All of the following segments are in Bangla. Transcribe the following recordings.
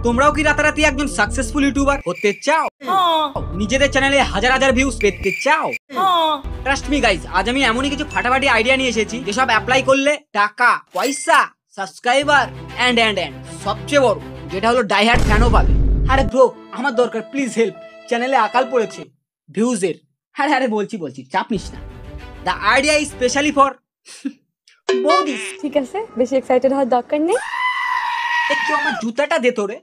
তোমরাও কি রাতারাতি একজন সাকসেসফুল ইউটিউবার হতে চাও? নিজেদের চ্যানেলে হাজার হাজার ভিউজ পেতে চাও? ট্রাস্ট মি গাইস, আজ আমি এমনই কিছু ফাটাফাটি আইডিয়া নিয়ে এসেছি যেসব অ্যাপ্লাই করলে টাকা, পয়সা, সাবস্ক্রাইবার এন্ড সবচেয়ে বড় যেটা হলো ডাইহার্ড ফ্যানও পাবে। আরে ব্রো, আমার দরকার, প্লিজ হেল্প। চ্যানেলে আকাল পড়েছে ভিউজের। আরে বলছি চাপ নিস না। The idea is specially for বৌদি। ঠিক আছে, বেশি এক্সাইটেড হওয়ার দরকার নেই। একটু আমার জুতাটা দে তোরে।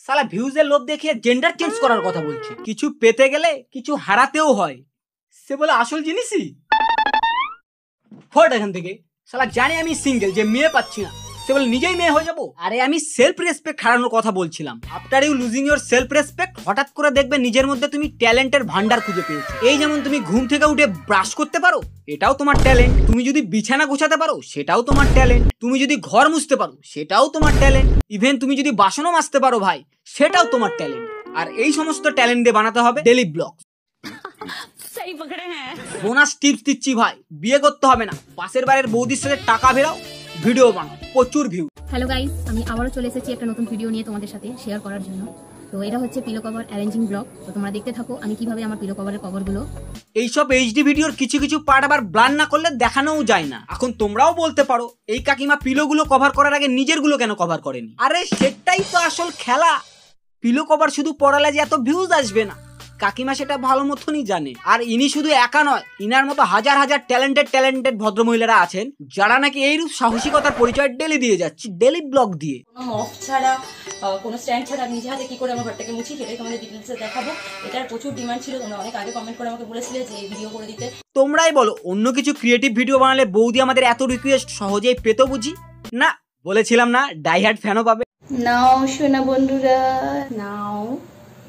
শালা ভিউজের লোভ দেখিয়ে জেন্ডার চেঞ্জ করার কথা বলছে। কিছু পেতে গেলে কিছু হারাতেও হয়, সে বলে আসল জিনিসই। ফট এখান থেকে। শালা জানি আমি সিঙ্গেল, যে মেয়ে পাচ্ছি না, সে বলে নিজেই মেয়ে হয়ে যাবো। আরে আমি সেলফ রেসপেক্ট হারানোর কথা বলছিলাম। After you losing your self respect, হঠাৎ করে দেখবে নিজের মধ্যে তুমি ট্যালেন্টের ভান্ডার খুঁজে পেয়েছো। এই যেমন তুমি ঘুম থেকে উঠে ব্রাশ করতে পারো, এটাও তোমার ট্যালেন্ট। তুমি যদি বিছানা গোছাতে পারো, সেটাও তোমার ট্যালেন্ট। তুমি যদি ঘর মুছতে পারো, সেটাও তোমার ট্যালেন্ট। ইভেন তুমি যদি বাসনও মাজতে পারো ভাই, সেটাও তোমার ট্যালেন্ট। আর এই সমস্ত ট্যালেন্ট দিয়ে বানাতে হবে ডেইলি ব্লগ। বোনাস টিপস দিচ্ছি ভাই, বিয়ে করতে হবে না, পাশের বাড়ির বৌদির সাথে টাকা ভেড়াও, ভিডিও বানাও, প্রচুর ভিউ। হ্যালো গাইস, আমি আবারও চলে এসেছি একটা নতুন ভিডিও নিয়ে তোমাদের সাথে শেয়ার করার জন্য। তো এটা হচ্ছে পিলো কভার অ্যারেঞ্জিং ব্লগ। তো তোমরা দেখতে থাকো আমি কিভাবে আমার পিলো কভারের কভারগুলো। এইসব এইচডি ভিডিওর কিছু কিছু পার্ট আবার ব্লার না করলে দেখানোও যায় না। এখন তোমরাও বলতে পারো, এই কাকিমা পিলোগুলো কভার করার আগে নিজেরগুলো কেন কভার করেনি? আরে সেটাই তো আসল খেলা। পিলো কভার শুধু পড়ালে যে এত ভিউজ আসবে না, কাকিমা সেটা ভালো মতনই জানে। আর ইনি শুধু একা নয়, ইনার মতো হাজার হাজার ট্যালেন্টেড ভদ্রমহিলারা আছেন যারা নাকি এইরূপ সাহসিকতার পরিচয় ডেলি দিয়ে যাচ্ছে, ডেলি ব্লগ দিয়ে। কোনো মফ ছাড়া, কোনো স্ট্যান্ড ছাড়া নিজে হাতে কি করে আমার ঘরটাকে মুছি, সেটাই তোমাদের ডিটেলসে দেখাবো। এটার প্রচুর ডিমান্ড ছিল, তোমরা অনেক আগে কমেন্ট করে আমাকে বলেছিলে যে এই ভিডিও করে দিতে। তোমরাই বলো, অন্য কিছু ক্রিয়েটিভ ভিডিও বানালে বৌদি আমাদের এত রিকোয়েস্ট সহজেই পেত বুঝি? না, বলেছিলাম না ডাইহার্ড ফ্যানও পাবে। নাও সোনা বন্ধুরা, নাও,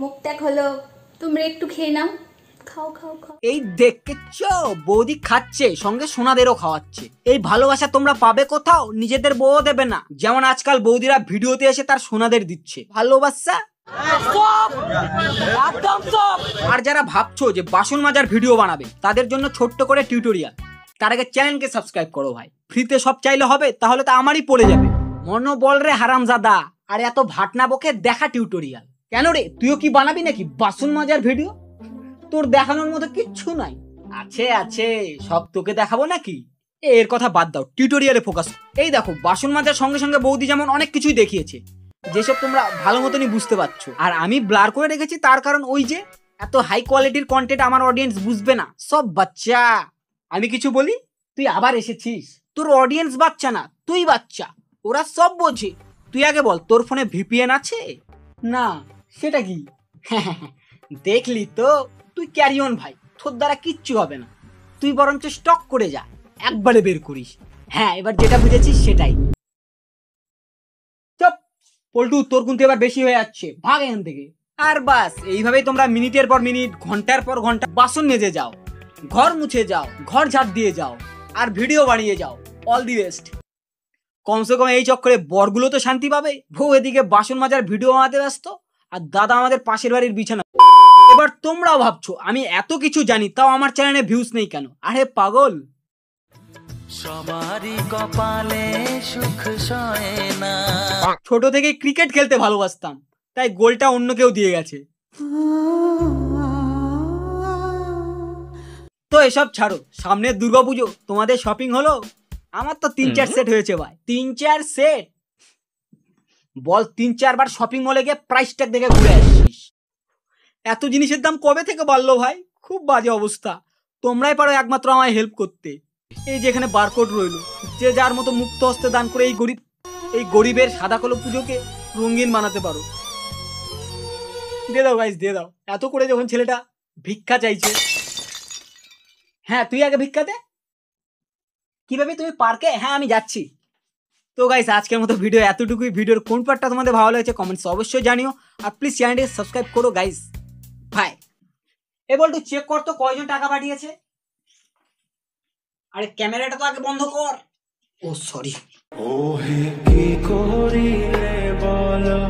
মুখটা খোলো, তোমরা একটু খেয়ে নাও, খাও খাও খাও। এই দেখেছ, বৌদি খাচ্ছে, সঙ্গে সোনাদেরও খাওয়াচ্ছে। এই ভালোবাসা তোমরা পাবে কোথাও, নিজেদের বউ দেবে না। যেমন আজকাল বৌদিরা ভিডিওতে এসে তার সোনাদের দিচ্ছে ভালোবাসা। আর যারা ভাবছো যে বাসন মাজার ভিডিও বানাবে, তাদের জন্য ছোট্ট করে টিউটোরিয়াল। তার আগে চ্যানেলকে সাবস্ক্রাইব করো ভাই। ফ্রিতে সব চাইলে হবে? তাহলে তো আমারই পড়ে যাবে। মনোবল রে হারামজাদা। আর এত ভাটনা বকে দেখা টিউটোরিয়াল কেন রে? তুইও কি বানাবি নাকি বাসন মাজার ভিডিও? তোর দেখানোর মতো কিচ্ছু নাই। আছে, সব তোকে দেখাবো নাকি? এর কথা বাদ দাও, টিউটোরিয়ালে ফোকাস। এই দেখো, বাসন মাজার সঙ্গে সঙ্গে বৌদি যেমন অনেক কিছুই দেখিয়েছে, যেসব তোমরা ভালো মতনই বুঝতে পারছো। আর আমি ব্লার করে রেখেছি তার কারণ ওই যে এত হাই কোয়ালিটির কন্টেন্ট আমার অডিয়েন্স বুঝবে না। সব বাচ্চা। আমি কিছু বলি, তুই আবার এসেছিস। তোর অডিয়েন্স বাচ্চা না, তুই বাচ্চা। ওরা সব বোঝে। তুই আগে বল, তোর ফোনে ভিপিএন আছে? না, সেটা কি? দেখলি তো, তুই ক্যারি অন ভাই, তোর দ্বারা কিচ্ছু হবে না। তুই বরঞ্চ স্টক করে যা, একবারে বের করিস। হ্যাঁ, এবার যেটা বুঝেছিস সেটাই। চপ পল্টু, তোর কিন্তু এবার বেশি হয়ে যাচ্ছে, ভাগ এখান থেকে। আর বাস, এইভাবেই তোমরা মিনিটের পর মিনিট, ঘন্টার পর ঘন্টা বাসন মেজে যাও, ঘর মুছে যাও, ঘর ঝাড় দিয়ে যাও, আর ভিডিও বানিয়ে যাও। All the best. কমসে কম এই চক্করে বরগুলো তো শান্তি পাবে। বউ এদিকে বাসন মাজার ভিডিও বানাতে ব্যস্ত, আর দাদা আমাদের পাশের বাড়ির বিছানা। এবার তোমরাও ভাবছো আমি এত কিছু জানি, তাও আমার চ্যানেলে ভিউজ নেই কেন? আরে পাগল, সবারই কপালে সুখ সয় না। ছোট থেকে ক্রিকেট খেলতে ভালোবাসতাম, তাই গোলটা অন্য কেউ দিয়ে গেছে। তো এসব ছাড়ো, সামনে দুর্গাপুজো, তোমাদের শপিং হলো? আমার তো 3-4 সেট হয়েছে ভাই। 3-4 সেট? বল, 3-4 বার শপিং মলে গিয়ে প্রাইস ট্যাগ দেখে ঘুরে আসছিস। এত জিনিসের দাম কবে থেকে বাড়লো ভাই? খুব বাজে অবস্থা। তোমরাই পারো একমাত্র আমায় হেল্প করতে। এই যে এখানে বারকোড রইলো, যে যার মতো মুক্ত হস্তে দান করে এই গরিবের সাদা কালো পুজোকে রঙিন বানাতে পারো। দিয়ে দাও গাইস, দিয়ে দাও। এত করে যখন ছেলেটা ভিক্ষা চাইছে। হ্যাঁ, তুই আগে ভিক্ষা দে। কিভাবে? তুমি পার্কে? হ্যাঁ, আমি যাচ্ছি। তো গাইস, আজকের মতো ভিডিও এতটুকুই। ভিডিওর কোন পার্টটা তোমাদের ভালো লাগছে কমেন্টস অবশ্যই জানিও। আর প্লিজ চ্যানেলটি সাবস্ক্রাইব করো গাইস। ভাই এবার একটু চেক কর তো কয়জন টাকা পাঠিয়েছে। আরে ক্যামেরাটা তো আগে বন্ধ কর। ও সরি। ও হে কি করিলে বলো।